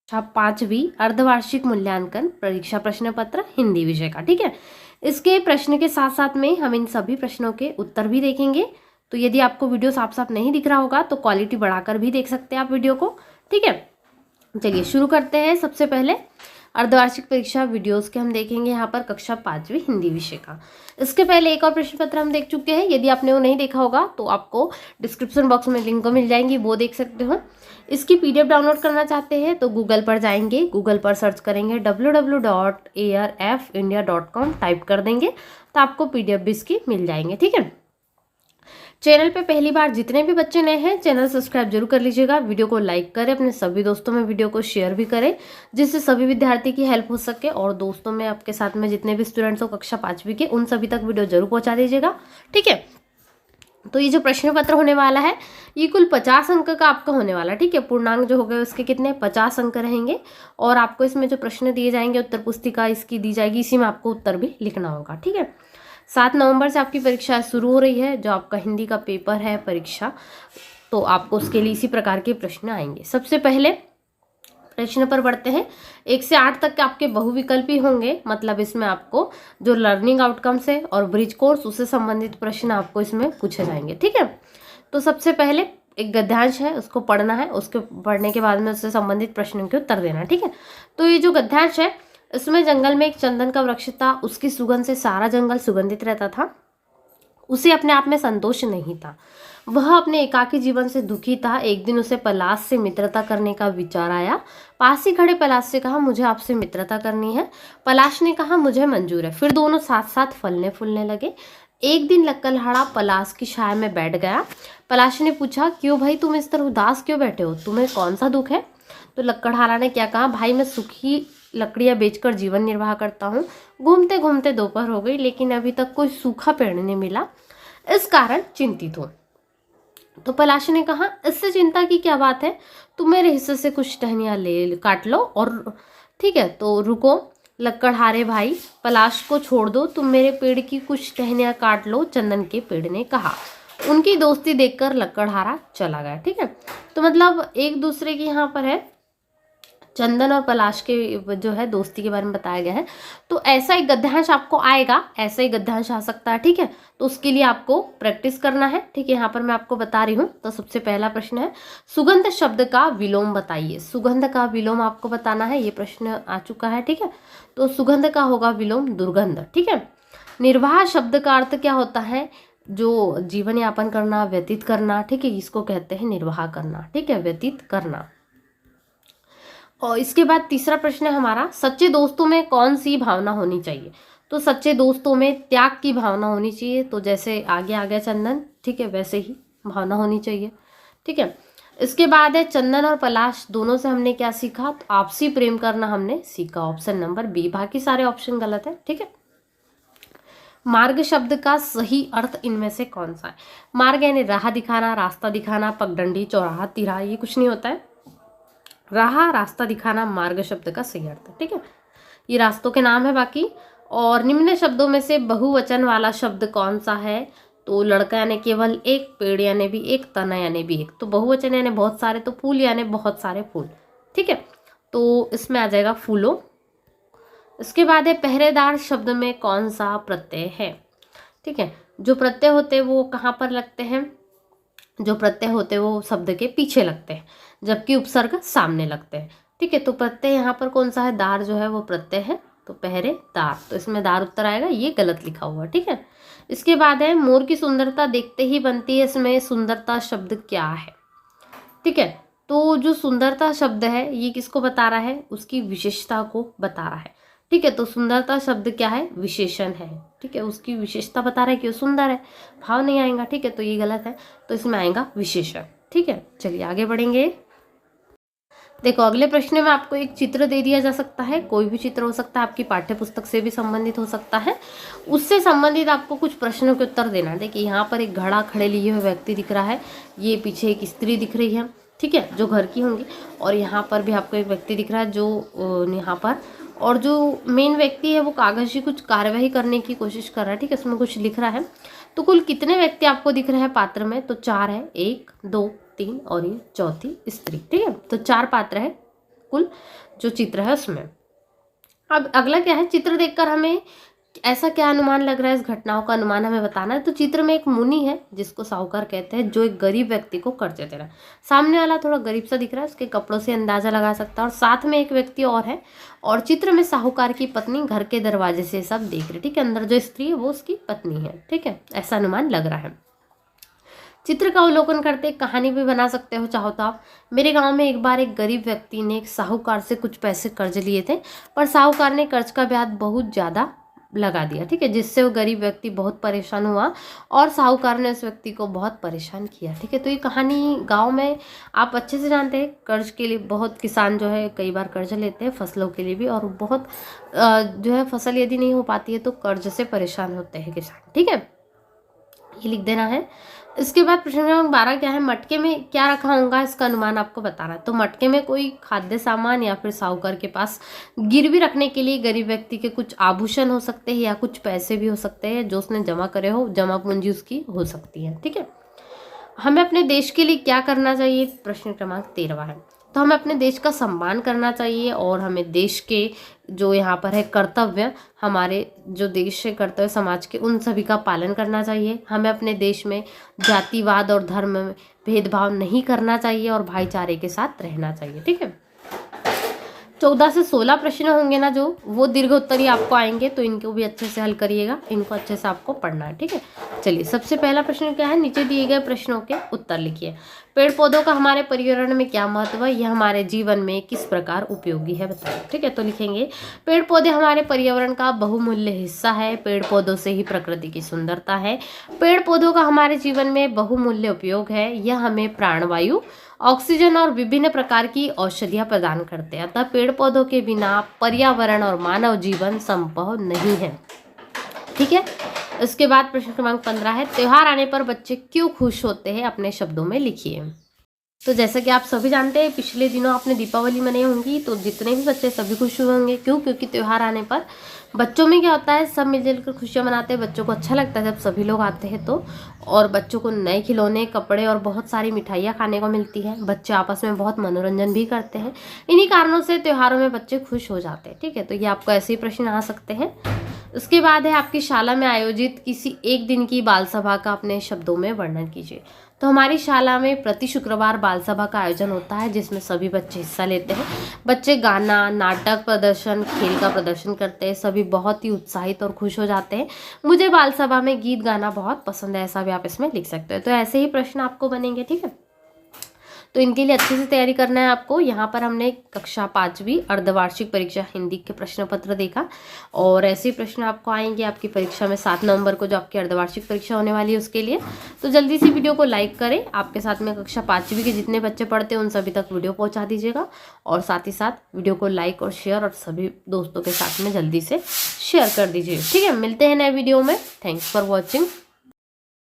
पांचवी अर्धवार्षिक मूल्यांकन परीक्षा प्रश्न पत्र हिंदी विषय का। ठीक है, इसके प्रश्न के साथ साथ में हम इन सभी प्रश्नों के उत्तर भी देखेंगे। तो यदि आपको वीडियो साफ साफ नहीं दिख रहा होगा तो क्वालिटी बढ़ाकर भी देख सकते हैं आप वीडियो को। ठीक है, चलिए शुरू करते हैं। सबसे पहले अर्धवार्षिक परीक्षा वीडियोस के हम देखेंगे यहाँ पर कक्षा 5वीं हिंदी विषय का। इसके पहले एक और प्रश्न पत्र हम देख चुके हैं। यदि आपने वो नहीं देखा होगा तो आपको डिस्क्रिप्शन बॉक्स में लिंक मिल जाएंगी, वो देख सकते हो। इसकी पीडीएफ डाउनलोड करना चाहते हैं तो गूगल पर जाएंगे, गूगल पर सर्च करेंगे www.arfindia.com टाइप कर देंगे तो आपको पीडीएफ भी इसकी मिल जाएंगे। ठीक है, चैनल पे पहली बार जितने भी बच्चे नए हैं चैनल सब्सक्राइब जरूर कर लीजिएगा। वीडियो को लाइक करें, अपने सभी दोस्तों में वीडियो को शेयर भी करें जिससे सभी विद्यार्थी की हेल्प हो सके। और दोस्तों में आपके साथ में जितने भी स्टूडेंट्स हो कक्षा 5वीं के उन सभी तक वीडियो जरूर पहुंचा दीजिएगा। ठीक है, तो ये जो प्रश्न पत्र होने वाला है ये कुल 50 अंक का आपका होने वाला है। ठीक है, पूर्णांक जो हो गए उसके कितने 50 अंक रहेंगे और आपको इसमें जो प्रश्न दिए जाएंगे उत्तर पुस्तिका इसकी दी जाएगी, इसी में आपको उत्तर भी लिखना होगा। ठीक है, 7 नवंबर से आपकी परीक्षा शुरू हो रही है। जो आपका हिंदी का पेपर है परीक्षा, तो आपको उसके लिए इसी प्रकार के प्रश्न आएंगे। सबसे पहले प्रश्न पर बढ़ते हैं। 1 से 8 तक के आपके बहुविकल्पी होंगे, मतलब इसमें आपको जो लर्निंग आउटकम्स है और ब्रिज कोर्स उससे संबंधित प्रश्न आपको इसमें पूछे जाएंगे। ठीक है, तो सबसे पहले एक गद्यांश है उसको पढ़ना है, उसके पढ़ने के बाद में उससे संबंधित प्रश्नों के उत्तर देना। ठीक है, तो ये जो गद्यांश है इसमें जंगल में एक चंदन का वृक्ष था, उसकी सुगंध से सारा जंगल सुगंधित रहता था। उसे अपने आप में संतोष नहीं था, वह अपने एकाकी जीवन से दुखी था। एक दिन उसे पलाश से मित्रता करने का विचार आया। पास ही खड़े पलाश से कहा मुझे आपसे मित्रता करनी है। पलाश ने कहा मुझे मंजूर है। फिर दोनों साथ साथ फलने फूलने लगे। एक दिन लक्कड़हारा पलाश की छाया में बैठ गया। पलाश ने पूछा क्यों भाई तुम इस तरह उदास क्यों बैठे हो, तुम्हें कौन सा दुख है? तो लक्कड़हारा ने क्या कहा, भाई मैं सूखी लकड़ियां बेचकर जीवन निर्वाह करता हूँ। घूमते घूमते दोपहर हो गई लेकिन अभी तक कोई सूखा पेड़ नहीं मिला, इस कारण चिंतित हूँ। तो पलाश ने कहा इससे चिंता की क्या बात है, तुम मेरे हिस्से से कुछ टहनियाँ ले काट लो और ठीक है। तो रुको लक्कड़हारे भाई, पलाश को छोड़ दो, तुम मेरे पेड़ की कुछ टहनियाँ काट लो, चंदन के पेड़ ने कहा। उनकी दोस्ती देखकर लक्कड़हारा चला गया। ठीक है, तो मतलब एक दूसरे की यहाँ पर है चंदन और पलाश के जो है दोस्ती के बारे में बताया गया है। तो ऐसा एक गद्यांश आपको आएगा, ऐसा ही गद्यांश आ सकता है। ठीक है, तो उसके लिए आपको प्रैक्टिस करना है। ठीक है, यहाँ पर मैं आपको बता रही हूँ। तो सबसे पहला प्रश्न है सुगंध शब्द का विलोम बताइए। सुगंध का विलोम आपको बताना है, ये प्रश्न आ चुका है। ठीक है, तो सुगंध का होगा विलोम दुर्गंध। ठीक है, निर्वाह शब्द का अर्थ क्या होता है, जो जीवन यापन करना, व्यतीत करना। ठीक है, इसको कहते हैं निर्वाह करना। ठीक है, व्यतीत करना। और इसके बाद तीसरा प्रश्न है हमारा सच्चे दोस्तों में कौन सी भावना होनी चाहिए। तो सच्चे दोस्तों में त्याग की भावना होनी चाहिए। तो जैसे आगे आ गया चंदन, ठीक है, वैसे ही भावना होनी चाहिए। ठीक है, इसके बाद है चंदन और पलाश दोनों से हमने क्या सीखा, तो आपसी प्रेम करना हमने सीखा, ऑप्शन नंबर बी। बाकी सारे ऑप्शन गलत है। ठीक है, मार्ग शब्द का सही अर्थ इनमें से कौन सा है। मार्ग यानी राह दिखाना, रास्ता दिखाना, पगडंडी, चौराहा, तिराहा, ये कुछ नहीं होता है। राह रास्ता दिखाना मार्ग शब्द का सही अर्थ है। ठीक है, ये रास्तों के नाम है बाकी। और निम्न शब्दों में से बहुवचन वाला शब्द कौन सा है, तो लड़का यानी केवल एक, पेड़ यानी भी एक, तना यानी भी एक। तो बहुवचन यानी बहुत सारे, तो फूल यानी बहुत सारे फूल। ठीक है, तो इसमें आ जाएगा फूलों। इसके बाद है पहरेदार शब्द में कौन सा प्रत्यय है। ठीक है, जो प्रत्यय होते हैं वो कहाँ पर लगते हैं, जो प्रत्यय होते हैं वो शब्द के पीछे लगते हैं जबकि उपसर्ग सामने लगते हैं। ठीक है, तो प्रत्यय यहाँ पर कौन सा है, दार जो है वो प्रत्यय है, तो पहरेदार। तो इसमें दार उत्तर आएगा, ये गलत लिखा हुआ। ठीक है, इसके बाद है मोर की सुंदरता देखते ही बनती है। इसमें सुंदरता शब्द क्या है। ठीक है, तो जो सुंदरता शब्द है ये किसको बता रहा है, उसकी विशेषता को बता रहा है। ठीक है, तो सुंदरता शब्द क्या है, विशेषण है। ठीक है, उसकी विशेषता बता रहा है कि वो सुंदर है, भाव नहीं आएगा। ठीक है, तो ये गलत है, तो इसमें आएगा विशेषण। ठीक है, चलिए आगे बढ़ेंगे। देखो अगले प्रश्न में आपको एक चित्र दे दिया जा सकता है, कोई भी चित्र हो सकता है, आपकी पाठ्य पुस्तक से भी संबंधित हो सकता है। उससे संबंधित आपको कुछ प्रश्नों के उत्तर देना है। देखिए यहाँ पर एक घड़ा खड़े लिए हुए व्यक्ति दिख रहा है, ये पीछे एक स्त्री दिख रही है। ठीक है, जो घर की होंगी। और यहाँ पर भी आपको एक व्यक्ति दिख रहा है जो यहाँ पर, और जो मेन व्यक्ति है वो कागज की कुछ कार्यवाही करने की कोशिश कर रहा है। ठीक है, उसमें कुछ लिख रहा है। तो कुल कितने व्यक्ति आपको दिख रहे हैं पात्र में, तो 4 है, 1 2 3 और ये चौथी स्त्री। ठीक है, तो 4 पात्र है। कुल जो चित्र है उसमें। अब अगला क्या है, चित्र देखकर हमें ऐसा क्या अनुमान लग रहा है, इस घटनाओं का अनुमान हमें बताना है। तो चित्र में एक मुनि है जिसको साहूकार कहते हैं, जो एक गरीब व्यक्ति को कर्ज दे रहा है। सामने वाला थोड़ा गरीब सा दिख रहा है, उसके कपड़ों से अंदाजा लगा सकता है। और साथ में एक व्यक्ति और है, और चित्र में साहूकार की पत्नी घर के दरवाजे से सब देख रही, ठीक है। अंदर जो स्त्री है वो उसकी पत्नी है, ठीक है, ऐसा अनुमान लग रहा है। चित्र का अवलोकन करते कहानी भी बना सकते हो चाहो तो आप। मेरे गांव में एक बार एक गरीब व्यक्ति ने एक साहूकार से कुछ पैसे कर्ज लिए थे, पर साहूकार ने कर्ज का ब्याज बहुत ज़्यादा लगा दिया, ठीक है, जिससे वो गरीब व्यक्ति बहुत परेशान हुआ और साहूकार ने उस व्यक्ति को बहुत परेशान किया, ठीक है। तो ये कहानी गांव में आप अच्छे से जानते हैं, कर्ज के लिए बहुत किसान जो है कई बार कर्ज लेते हैं फसलों के लिए भी, और बहुत जो है फसल यदि नहीं हो पाती है तो कर्ज से परेशान होते हैं किसान, ठीक है, ये लिख देना है। इसके बाद प्रश्न नंबर 12 क्या है, मटके में क्या रखा होगा, इसका अनुमान आपको बताना है। तो मटके में कोई खाद्य सामान या फिर साहूकार के पास गिरवी रखने के लिए गरीब व्यक्ति के कुछ आभूषण हो सकते हैं या कुछ पैसे भी हो सकते हैं जो उसने जमा करे हो, जमा पूंजी उसकी हो सकती है, ठीक है। हमें अपने देश के लिए क्या करना चाहिए, प्रश्न क्रमांक 13 है। तो हमें अपने देश का सम्मान करना चाहिए और हमें देश के जो यहाँ पर है कर्तव्य, हमारे जो देश है कर्तव्य समाज के, उन सभी का पालन करना चाहिए। हमें अपने देश में जातिवाद और धर्म में भेदभाव नहीं करना चाहिए और भाईचारे के साथ रहना चाहिए, ठीक है। 14 से 16 प्रश्न होंगे ना जो, वो दीर्घ उत्तरी आपको आएंगे, तो इनको भी अच्छे से हल करिएगा, इनको अच्छे से आपको पढ़ना है, ठीक है। चलिए सबसे पहला प्रश्न क्या है, नीचे दिए गए प्रश्नों के उत्तर लिखिए। पेड़ पौधों का हमारे पर्यावरण में क्या महत्व है, यह हमारे जीवन में किस प्रकार उपयोगी है बताइए, ठीक है। तो लिखेंगे पेड़ पौधे हमारे पर्यावरण का बहुमूल्य हिस्सा है, पेड़ पौधों से ही प्रकृति की सुंदरता है। पेड़ पौधों का हमारे जीवन में बहुमूल्य उपयोग है, यह हमें प्राणवायु, ऑक्सीजन और विभिन्न प्रकार की औषधियां प्रदान करते हैं। अतः पेड़ पौधों के बिना पर्यावरण और मानव जीवन संभव नहीं है, ठीक है। इसके बाद प्रश्न क्रमांक 15 है, त्योहार आने पर बच्चे क्यों खुश होते हैं, अपने शब्दों में लिखिए। तो जैसा कि आप सभी जानते हैं, पिछले दिनों आपने दीपावली मनाई होंगी, तो जितने भी बच्चे सभी खुश हुए होंगे। क्यों? क्योंकि त्योहार आने पर बच्चों में क्या होता है, सब मिलजुल कर खुशियाँ मनाते हैं। बच्चों को अच्छा लगता है जब सभी लोग आते हैं तो, और बच्चों को नए खिलौने, कपड़े और बहुत सारी मिठाइयाँ खाने को मिलती है। बच्चे आपस में बहुत मनोरंजन भी करते हैं। इन्हीं कारणों से त्योहारों में बच्चे खुश हो जाते हैं, ठीक है। तो ये आपको ऐसे ही प्रश्न आ सकते हैं। उसके बाद है, आपकी शाला में आयोजित किसी एक दिन की बाल सभा का अपने शब्दों में वर्णन कीजिए। तो हमारी शाला में प्रति शुक्रवार बाल सभा का आयोजन होता है, जिसमें सभी बच्चे हिस्सा लेते हैं। बच्चे गाना, नाटक प्रदर्शन, खेल का प्रदर्शन करते हैं। सभी बहुत ही उत्साहित और खुश हो जाते हैं। मुझे बाल सभा में गीत गाना बहुत पसंद है, ऐसा भी आप इसमें लिख सकते हो। तो ऐसे ही प्रश्न आपको बनेंगे, ठीक है। तो इनके लिए अच्छे से तैयारी करना है आपको। यहाँ पर हमने कक्षा 5वीं अर्धवार्षिक परीक्षा हिंदी के प्रश्न पत्र देखा, और ऐसे प्रश्न आपको आएंगे आपकी परीक्षा में 7 नवंबर को, जो आपकी अर्धवार्षिक परीक्षा होने वाली है उसके लिए। तो जल्दी से वीडियो को लाइक करें, आपके साथ में कक्षा 5वीं के जितने बच्चे पढ़ते हैं उन सभी तक वीडियो पहुँचा दीजिएगा, और साथ ही साथ वीडियो को लाइक और शेयर और सभी दोस्तों के साथ में जल्दी से शेयर कर दीजिए, ठीक है। मिलते हैं नए वीडियो में। Thanks for watching.